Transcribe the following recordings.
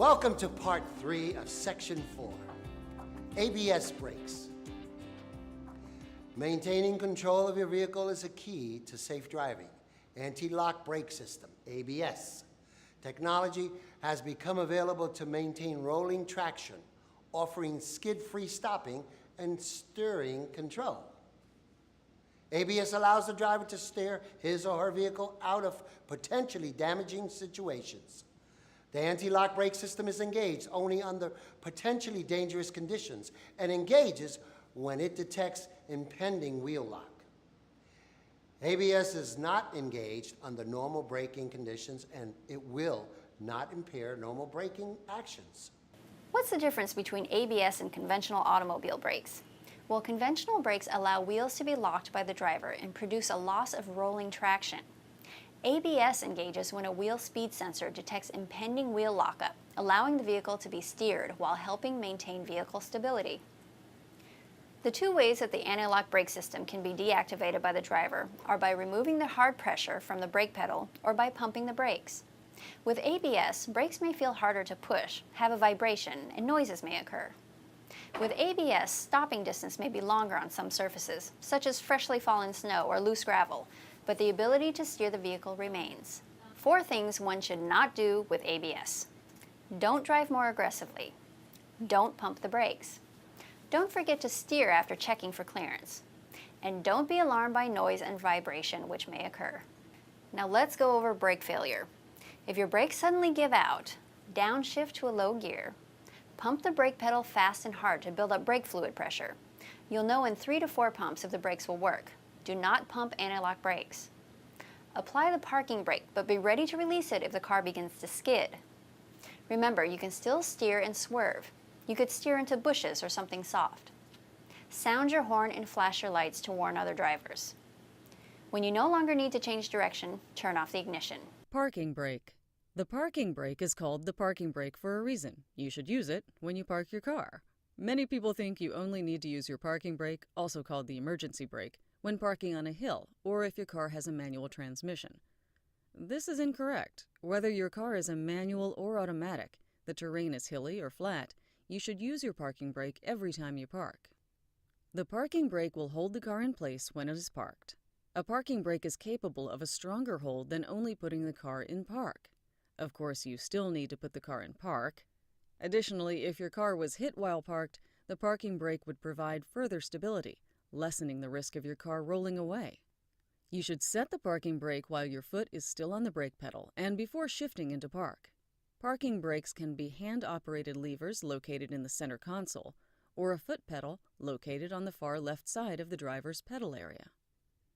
Welcome to part 3 of section 4, ABS brakes. Maintaining control of your vehicle is a key to safe driving. Anti-lock brake system, ABS. Technology has become available to maintain rolling traction, offering skid-free stopping and steering control. ABS allows the driver to steer his or her vehicle out of potentially damaging situations. The anti-lock brake system is engaged only under potentially dangerous conditions and engages when it detects impending wheel lock. ABS is not engaged under normal braking conditions, and it will not impair normal braking actions. What's the difference between ABS and conventional automobile brakes? Well, conventional brakes allow wheels to be locked by the driver and produce a loss of rolling traction. ABS engages when a wheel speed sensor detects impending wheel lockup, allowing the vehicle to be steered while helping maintain vehicle stability. The two ways that the anti-lock brake system can be deactivated by the driver are by removing the hard pressure from the brake pedal or by pumping the brakes. With ABS, brakes may feel harder to push, have a vibration, and noises may occur. With ABS, stopping distance may be longer on some surfaces, such as freshly fallen snow or loose gravel, but the ability to steer the vehicle remains. 4 things one should not do with ABS. Don't drive more aggressively. Don't pump the brakes. Don't forget to steer after checking for clearance. And don't be alarmed by noise and vibration which may occur. Now let's go over brake failure. If your brakes suddenly give out, downshift to a low gear. Pump the brake pedal fast and hard to build up brake fluid pressure. You'll know in 3 to 4 pumps if the brakes will work. Do not pump anti-lock brakes. Apply the parking brake, but be ready to release it if the car begins to skid. Remember, you can still steer and swerve. You could steer into bushes or something soft. Sound your horn and flash your lights to warn other drivers. When you no longer need to change direction, turn off the ignition. Parking brake. The parking brake is called the parking brake for a reason. You should use it when you park your car. Many people think you only need to use your parking brake, also called the emergency brake, when parking on a hill or if your car has a manual transmission. This is incorrect. Whether your car is a manual or automatic, the terrain is hilly or flat, you should use your parking brake every time you park. The parking brake will hold the car in place when it is parked. A parking brake is capable of a stronger hold than only putting the car in park. Of course, you still need to put the car in park. Additionally, if your car was hit while parked, the parking brake would provide further stability, lessening the risk of your car rolling away. You should set the parking brake while your foot is still on the brake pedal and before shifting into park. Parking brakes can be hand-operated levers located in the center console or a foot pedal located on the far left side of the driver's pedal area.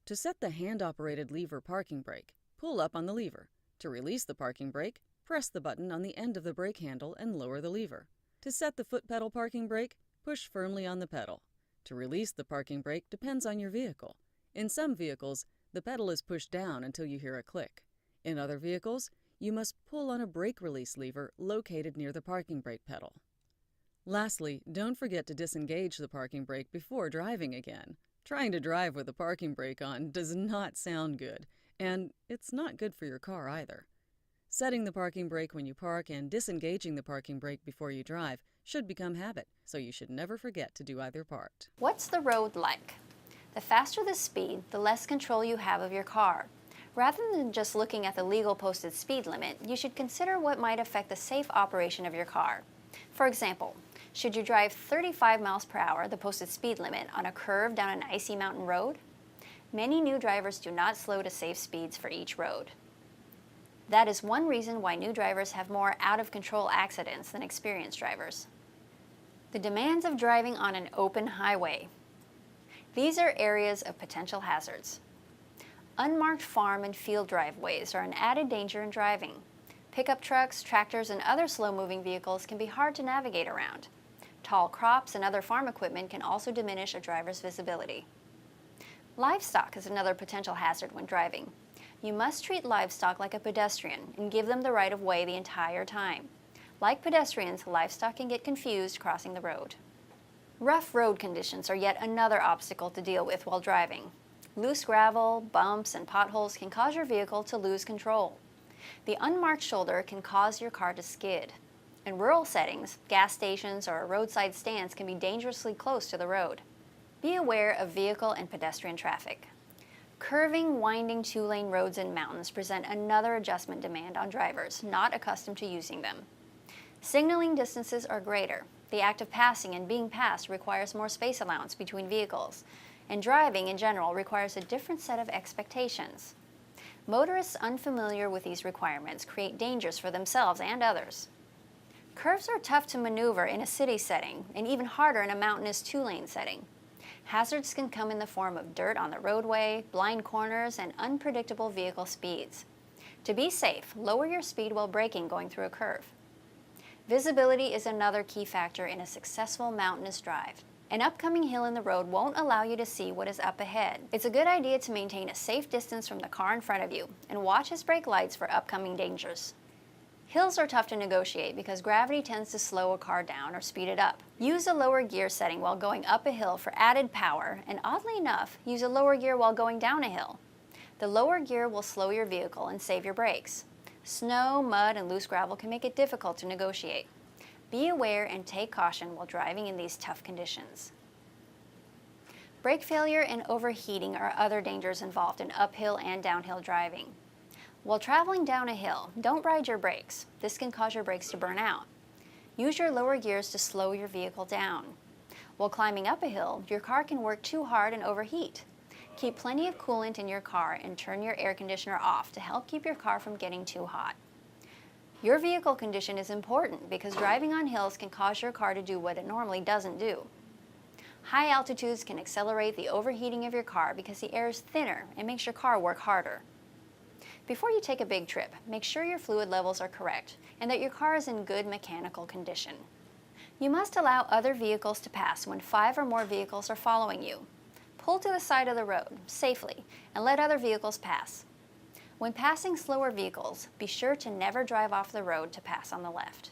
To set the hand-operated lever parking brake, pull up on the lever. To release the parking brake, press the button on the end of the brake handle and lower the lever. To set the foot pedal parking brake, push firmly on the pedal. To release the parking brake depends on your vehicle. In some vehicles, the pedal is pushed down until you hear a click. In other vehicles, you must pull on a brake release lever located near the parking brake pedal. Lastly, don't forget to disengage the parking brake before driving again. Trying to drive with the parking brake on does not sound good, and it's not good for your car either. Setting the parking brake when you park and disengaging the parking brake before you drive should become habit, so you should never forget to do either part. What's the road like? The faster the speed, the less control you have of your car. Rather than just looking at the legal posted speed limit, you should consider what might affect the safe operation of your car. For example, should you drive 35 miles per hour, the posted speed limit, on a curve down an icy mountain road? Many new drivers do not slow to safe speeds for each road. That is one reason why new drivers have more out-of-control accidents than experienced drivers. The demands of driving on an open highway. These are areas of potential hazards. Unmarked farm and field driveways are an added danger in driving. Pickup trucks, tractors, and other slow-moving vehicles can be hard to navigate around. Tall crops and other farm equipment can also diminish a driver's visibility. Livestock is another potential hazard when driving. You must treat livestock like a pedestrian and give them the right of way the entire time. Like pedestrians, livestock can get confused crossing the road. Rough road conditions are yet another obstacle to deal with while driving. Loose gravel, bumps, and potholes can cause your vehicle to lose control. The unmarked shoulder can cause your car to skid. In rural settings, gas stations or roadside stands can be dangerously close to the road. Be aware of vehicle and pedestrian traffic. Curving, winding two-lane roads in mountains present another adjustment demand on drivers not accustomed to using them. Signaling distances are greater. The act of passing and being passed requires more space allowance between vehicles, and driving in general requires a different set of expectations. Motorists unfamiliar with these requirements create dangers for themselves and others. Curves are tough to maneuver in a city setting, and even harder in a mountainous two-lane setting. Hazards can come in the form of dirt on the roadway, blind corners, and unpredictable vehicle speeds. To be safe, lower your speed while braking going through a curve. Visibility is another key factor in a successful mountainous drive. An upcoming hill in the road won't allow you to see what is up ahead. It's a good idea to maintain a safe distance from the car in front of you and watch his brake lights for upcoming dangers. Hills are tough to negotiate because gravity tends to slow a car down or speed it up. Use a lower gear setting while going up a hill for added power, and oddly enough, use a lower gear while going down a hill. The lower gear will slow your vehicle and save your brakes. Snow, mud, and loose gravel can make it difficult to negotiate. Be aware and take caution while driving in these tough conditions. Brake failure and overheating are other dangers involved in uphill and downhill driving. While traveling down a hill, don't ride your brakes. This can cause your brakes to burn out. Use your lower gears to slow your vehicle down. While climbing up a hill, your car can work too hard and overheat. Keep plenty of coolant in your car and turn your air conditioner off to help keep your car from getting too hot. Your vehicle condition is important because driving on hills can cause your car to do what it normally doesn't do. High altitudes can accelerate the overheating of your car because the air is thinner and makes your car work harder. Before you take a big trip, make sure your fluid levels are correct and that your car is in good mechanical condition. You must allow other vehicles to pass when 5 or more vehicles are following you. Pull to the side of the road, safely, and let other vehicles pass. When passing slower vehicles, be sure to never drive off the road to pass on the left.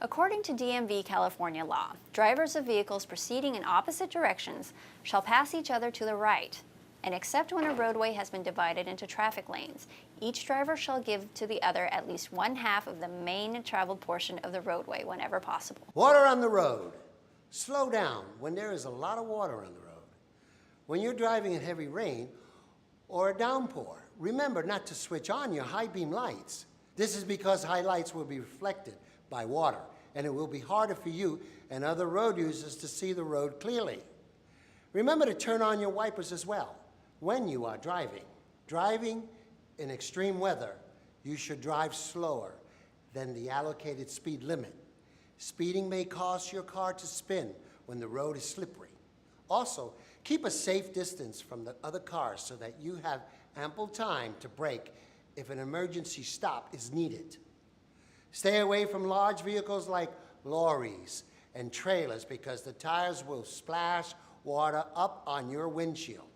According to DMV California law, drivers of vehicles proceeding in opposite directions shall pass each other to the right, and except when a roadway has been divided into traffic lanes, each driver shall give to the other at least 1/2 of the main traveled portion of the roadway whenever possible. Water on the road. Slow down when there is a lot of water on the road. When you're driving in heavy rain or a downpour, remember not to switch on your high beam lights. This is because high lights will be reflected by water, and it will be harder for you and other road users to see the road clearly. Remember to turn on your wipers as well when you are driving. Driving in extreme weather, you should drive slower than the allocated speed limit. Speeding may cause your car to spin when the road is slippery. Also, keep a safe distance from the other cars so that you have ample time to brake if an emergency stop is needed. Stay away from large vehicles like lorries and trailers because the tires will splash water up on your windshield.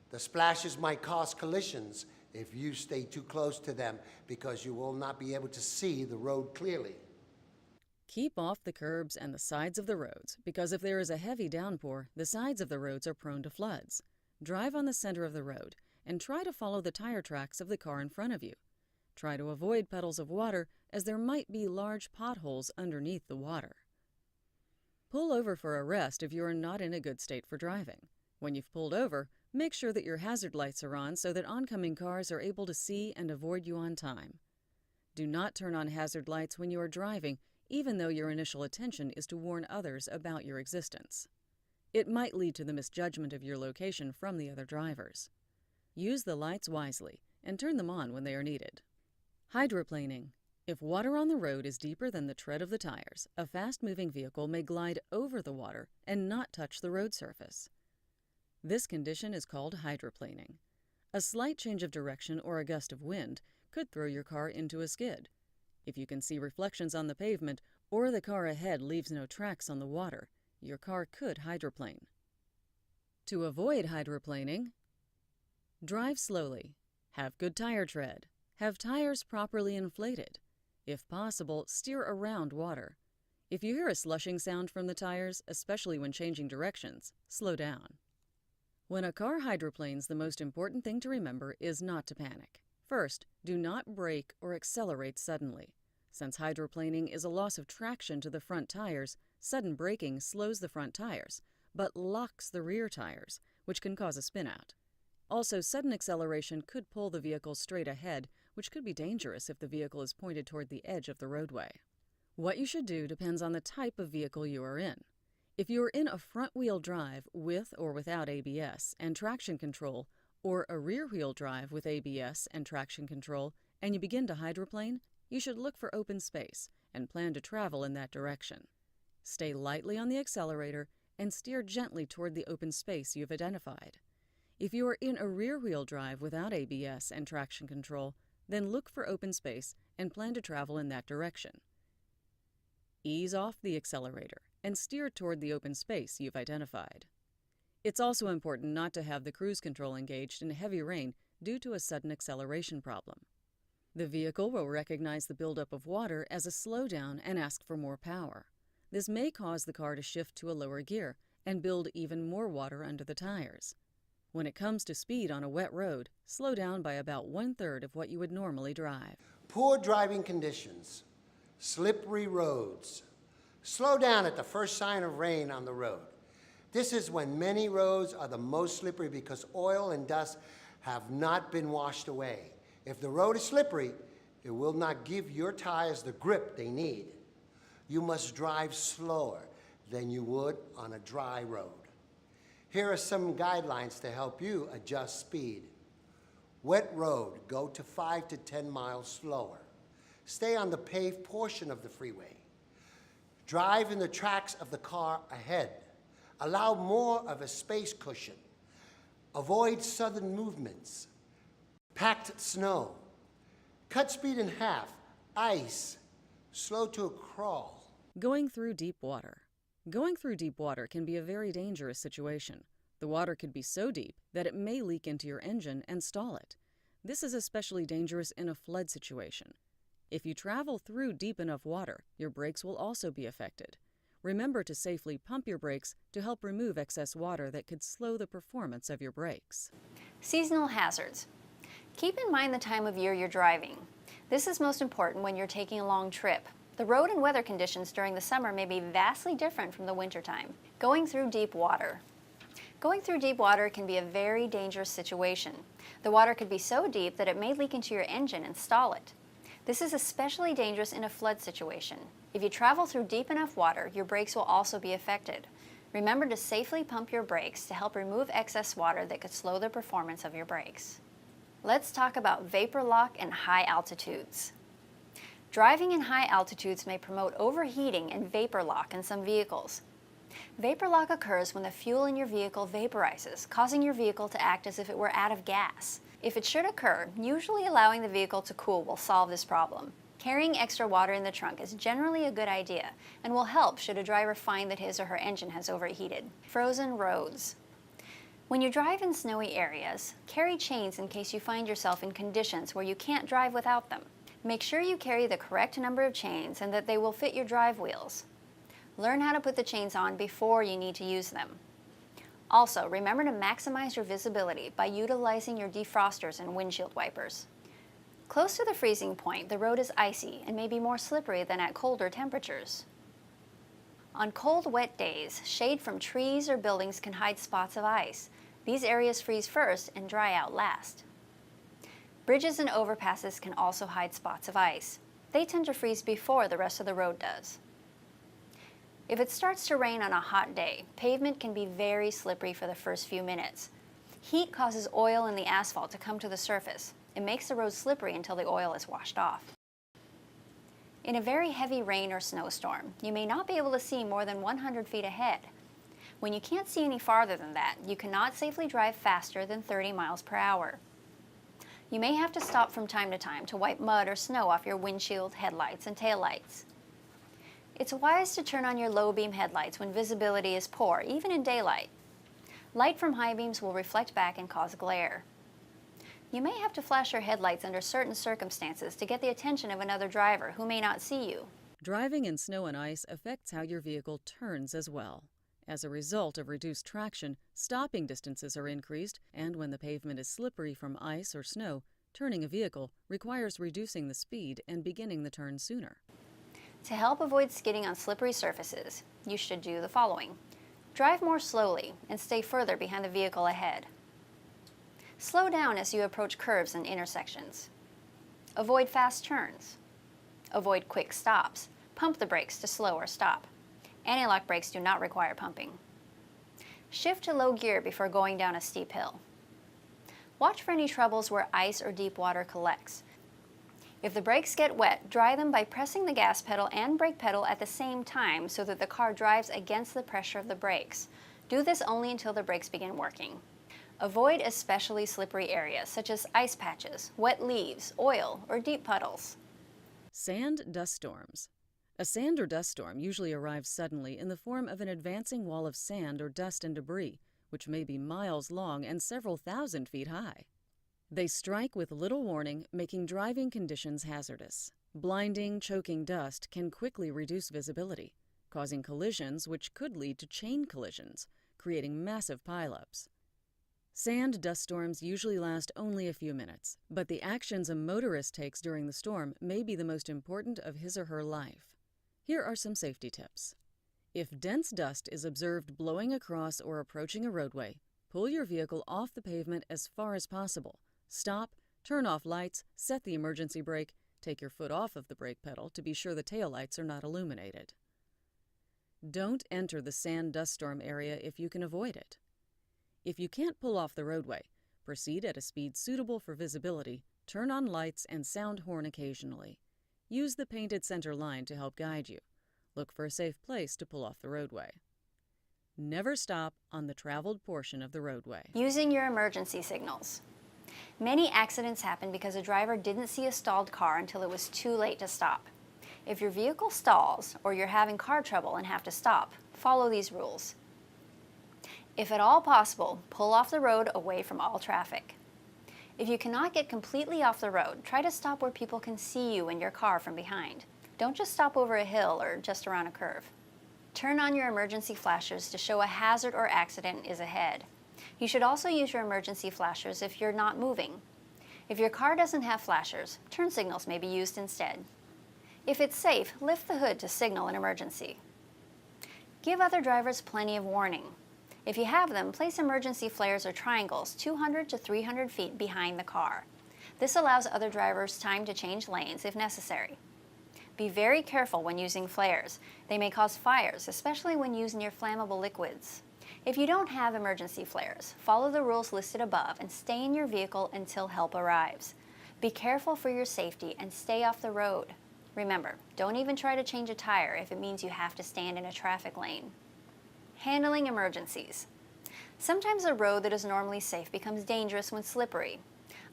The splashes might cause collisions if you stay too close to them because you will not be able to see the road clearly. Keep off the curbs and the sides of the roads, because if there is a heavy downpour, the sides of the roads are prone to floods. Drive on the center of the road and try to follow the tire tracks of the car in front of you. Try to avoid puddles of water, as there might be large potholes underneath the water. Pull over for a rest if you are not in a good state for driving. When you've pulled over, make sure that your hazard lights are on so that oncoming cars are able to see and avoid you on time. Do not turn on hazard lights when you are driving, even though your initial intention is to warn others about your existence. It might lead to the misjudgment of your location from the other drivers. Use the lights wisely and turn them on when they are needed. Hydroplaning. If water on the road is deeper than the tread of the tires, a fast-moving vehicle may glide over the water and not touch the road surface. This condition is called hydroplaning. A slight change of direction or a gust of wind could throw your car into a skid. If you can see reflections on the pavement or the car ahead leaves no tracks on the water, your car could hydroplane. To avoid hydroplaning, drive slowly, have good tire tread, have tires properly inflated. If possible, steer around water. If you hear a slushing sound from the tires, especially when changing directions, slow down. When a car hydroplanes, the most important thing to remember is not to panic. First, do not brake or accelerate suddenly. Since hydroplaning is a loss of traction to the front tires, sudden braking slows the front tires, but locks the rear tires, which can cause a spin-out. Also, sudden acceleration could pull the vehicle straight ahead, which could be dangerous if the vehicle is pointed toward the edge of the roadway. What you should do depends on the type of vehicle you are in. If you are in a front-wheel drive with or without ABS and traction control, or a rear-wheel drive with ABS and traction control, and you begin to hydroplane, you should look for open space and plan to travel in that direction. Stay lightly on the accelerator and steer gently toward the open space you've identified. If you are in a rear-wheel drive without ABS and traction control, then look for open space and plan to travel in that direction. Ease off the accelerator and steer toward the open space you've identified. It's also important not to have the cruise control engaged in heavy rain due to a sudden acceleration problem. The vehicle will recognize the buildup of water as a slowdown and ask for more power. This may cause the car to shift to a lower gear and build even more water under the tires. When it comes to speed on a wet road, slow down by about 1/3 of what you would normally drive. Poor driving conditions, slippery roads. Slow down at the first sign of rain on the road. This is when many roads are the most slippery because oil and dust have not been washed away. If the road is slippery, it will not give your tires the grip they need. You must drive slower than you would on a dry road. Here are some guidelines to help you adjust speed. Wet road, go to 5 to 10 miles slower. Stay on the paved portion of the freeway. Drive in the tracks of the car ahead. Allow more of a space cushion. Avoid sudden movements. Packed snow. Cut speed in half. Ice. Slow to a crawl. Going through deep water. Going through deep water can be a very dangerous situation. The water could be so deep that it may leak into your engine and stall it. This is especially dangerous in a flood situation. If you travel through deep enough water, your brakes will also be affected. Remember to safely pump your brakes to help remove excess water that could slow the performance of your brakes. Seasonal hazards. Keep in mind the time of year you're driving. This is most important when you're taking a long trip. The road and weather conditions during the summer may be vastly different from the wintertime. Going through deep water. Going through deep water can be a very dangerous situation. The water could be so deep that it may leak into your engine and stall it. This is especially dangerous in a flood situation. If you travel through deep enough water, your brakes will also be affected. Remember to safely pump your brakes to help remove excess water that could slow the performance of your brakes. Let's talk about vapor lock and high altitudes. Driving in high altitudes may promote overheating and vapor lock in some vehicles. Vapor lock occurs when the fuel in your vehicle vaporizes, causing your vehicle to act as if it were out of gas. If it should occur, usually allowing the vehicle to cool will solve this problem. Carrying extra water in the trunk is generally a good idea and will help should a driver find that his or her engine has overheated. Frozen roads. When you drive in snowy areas, carry chains in case you find yourself in conditions where you can't drive without them. Make sure you carry the correct number of chains and that they will fit your drive wheels. Learn how to put the chains on before you need to use them. Also, remember to maximize your visibility by utilizing your defrosters and windshield wipers. Close to the freezing point, the road is icy and may be more slippery than at colder temperatures. On cold, wet days, shade from trees or buildings can hide spots of ice. These areas freeze first and dry out last. Bridges and overpasses can also hide spots of ice. They tend to freeze before the rest of the road does. If it starts to rain on a hot day, pavement can be very slippery for the first few minutes. Heat causes oil in the asphalt to come to the surface. It makes the road slippery until the oil is washed off. In a very heavy rain or snowstorm, you may not be able to see more than 100 feet ahead. When you can't see any farther than that, you cannot safely drive faster than 30 miles per hour. You may have to stop from time to time to wipe mud or snow off your windshield, headlights, and taillights. It's wise to turn on your low beam headlights when visibility is poor, even in daylight. Light from high beams will reflect back and cause glare. You may have to flash your headlights under certain circumstances to get the attention of another driver who may not see you. Driving in snow and ice affects how your vehicle turns as well. As a result of reduced traction, stopping distances are increased, and when the pavement is slippery from ice or snow, turning a vehicle requires reducing the speed and beginning the turn sooner. To help avoid skidding on slippery surfaces, you should do the following. Drive more slowly and stay further behind the vehicle ahead. Slow down as you approach curves and intersections. Avoid fast turns. Avoid quick stops. Pump the brakes to slow or stop. Anti-lock brakes do not require pumping. Shift to low gear before going down a steep hill. Watch for any troubles where ice or deep water collects. If the brakes get wet, dry them by pressing the gas pedal and brake pedal at the same time so that the car drives against the pressure of the brakes. Do this only until the brakes begin working. Avoid especially slippery areas such as ice patches, wet leaves, oil, or deep puddles. Sand dust storms. A sand or dust storm usually arrives suddenly in the form of an advancing wall of sand or dust and debris, which may be miles long and several thousand feet high. They strike with little warning, making driving conditions hazardous. Blinding, choking dust can quickly reduce visibility, causing collisions which could lead to chain collisions, creating massive pileups. Sand dust storms usually last only a few minutes, but the actions a motorist takes during the storm may be the most important of his or her life. Here are some safety tips. If dense dust is observed blowing across or approaching a roadway, pull your vehicle off the pavement as far as possible. Stop, turn off lights, set the emergency brake, take your foot off of the brake pedal to be sure the taillights are not illuminated. Don't enter the sand dust storm area if you can avoid it. If you can't pull off the roadway, proceed at a speed suitable for visibility, turn on lights, and sound horn occasionally. Use the painted center line to help guide you. Look for a safe place to pull off the roadway. Never stop on the traveled portion of the roadway. Using your emergency signals. Many accidents happen because a driver didn't see a stalled car until it was too late to stop. If your vehicle stalls or you're having car trouble and have to stop, follow these rules. If at all possible, pull off the road away from all traffic. If you cannot get completely off the road, try to stop where people can see you and your car from behind. Don't just stop over a hill or just around a curve. Turn on your emergency flashers to show a hazard or accident is ahead. You should also use your emergency flashers if you're not moving. If your car doesn't have flashers, turn signals may be used instead. If it's safe, lift the hood to signal an emergency. Give other drivers plenty of warning. If you have them, place emergency flares or triangles 200 to 300 feet behind the car. This allows other drivers time to change lanes if necessary. Be very careful when using flares. They may cause fires, especially when used near flammable liquids. If you don't have emergency flares, follow the rules listed above and stay in your vehicle until help arrives. Be careful for your safety and stay off the road. Remember, don't even try to change a tire if it means you have to stand in a traffic lane. Handling emergencies. Sometimes a road that is normally safe becomes dangerous when slippery.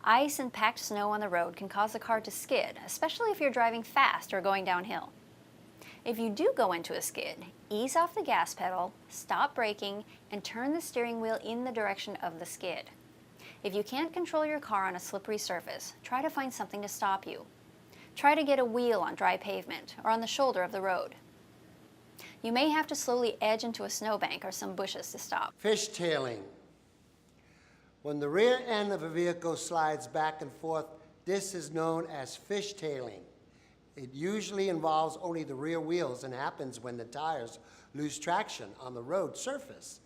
Ice and packed snow on the road can cause the car to skid, especially if you're driving fast or going downhill. If you do go into a skid, ease off the gas pedal, stop braking, and turn the steering wheel in the direction of the skid. If you can't control your car on a slippery surface, try to find something to stop you. Try to get a wheel on dry pavement or on the shoulder of the road. You may have to slowly edge into a snowbank or some bushes to stop. Fishtailing. When the rear end of a vehicle slides back and forth, this is known as fishtailing. It usually involves only the rear wheels and happens when the tires lose traction on the road surface.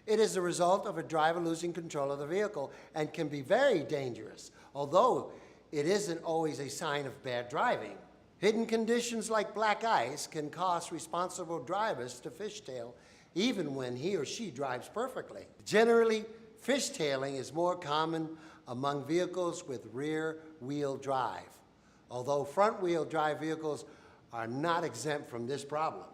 It is the result of a driver losing control of the vehicle and can be very dangerous, although it isn't always a sign of bad driving. Hidden conditions like black ice can cause responsible drivers to fishtale even when he or she drives perfectly. Generally, fishtailing is more common among vehicles with rear-wheel drive, although front-wheel drive vehicles are not exempt from this problem.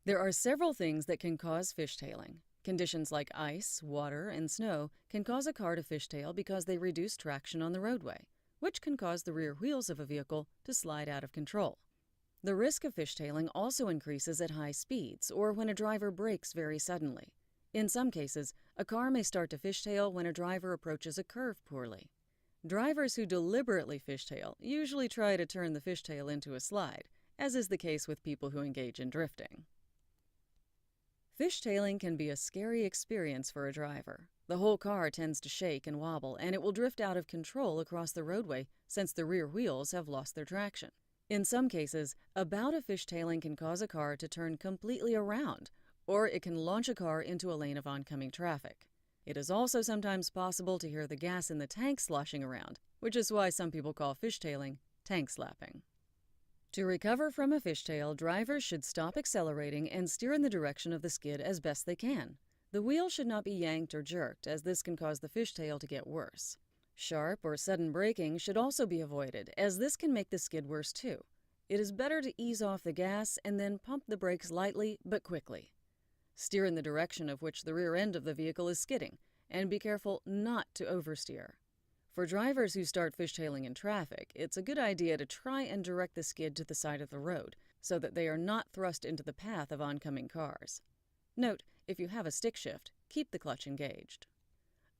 There are several things that can cause fishtailing. Conditions like ice, water, and snow can cause a car to fishtail because they reduce traction on the roadway, which can cause the rear wheels of a vehicle to slide out of control. The risk of fishtailing also increases at high speeds or when a driver brakes very suddenly. In some cases, a car may start to fishtail when a driver approaches a curve poorly. Drivers who deliberately fishtail usually try to turn the fishtail into a slide, as is the case with people who engage in drifting. Fishtailing can be a scary experience for a driver. The whole car tends to shake and wobble, and it will drift out of control across the roadway since the rear wheels have lost their traction. In some cases, a bout of fishtailing can cause a car to turn completely around, or it can launch a car into a lane of oncoming traffic. It is also sometimes possible to hear the gas in the tank sloshing around, which is why some people call fishtailing tank slapping. To recover from a fishtail, drivers should stop accelerating and steer in the direction of the skid as best they can. The wheel should not be yanked or jerked, as this can cause the fishtail to get worse. Sharp or sudden braking should also be avoided, as this can make the skid worse too. It is better to ease off the gas and then pump the brakes lightly but quickly. Steer in the direction of which the rear end of the vehicle is skidding, and be careful not to oversteer. For drivers who start fishtailing in traffic, it's a good idea to try and direct the skid to the side of the road so that they are not thrust into the path of oncoming cars. Note, if you have a stick shift, keep the clutch engaged.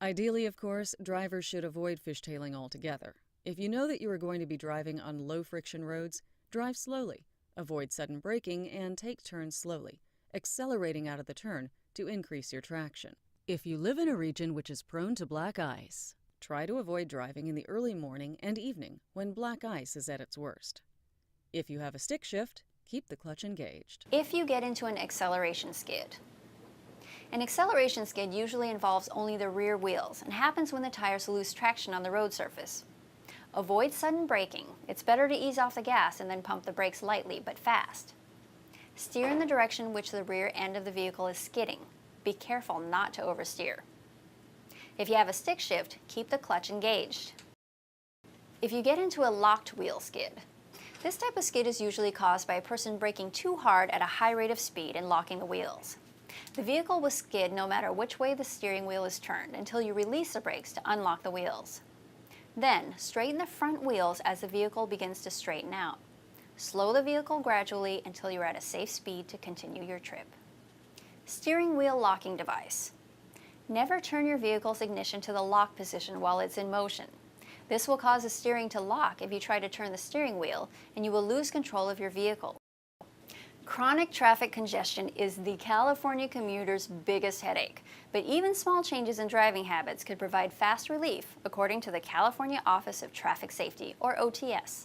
Ideally, of course, drivers should avoid fishtailing altogether. If you know that you are going to be driving on low-friction roads, drive slowly, avoid sudden braking, and take turns slowly, accelerating out of the turn to increase your traction. If you live in a region which is prone to black ice, try to avoid driving in the early morning and evening when black ice is at its worst. If you have a stick shift, keep the clutch engaged. If you get into an acceleration skid. An acceleration skid usually involves only the rear wheels and happens when the tires lose traction on the road surface. Avoid sudden braking. It's better to ease off the gas and then pump the brakes lightly but fast. Steer in the direction which the rear end of the vehicle is skidding. Be careful not to oversteer. If you have a stick shift, keep the clutch engaged. If you get into a locked wheel skid, this type of skid is usually caused by a person braking too hard at a high rate of speed and locking the wheels. The vehicle will skid no matter which way the steering wheel is turned until you release the brakes to unlock the wheels. Then, straighten the front wheels as the vehicle begins to straighten out. Slow the vehicle gradually until you're at a safe speed to continue your trip. Steering wheel locking device. Never turn your vehicle's ignition to the lock position while it's in motion. This will cause the steering to lock if you try to turn the steering wheel, and you will lose control of your vehicle. Chronic traffic congestion is the California commuter's biggest headache, but even small changes in driving habits could provide fast relief, according to the California Office of Traffic Safety, or OTS.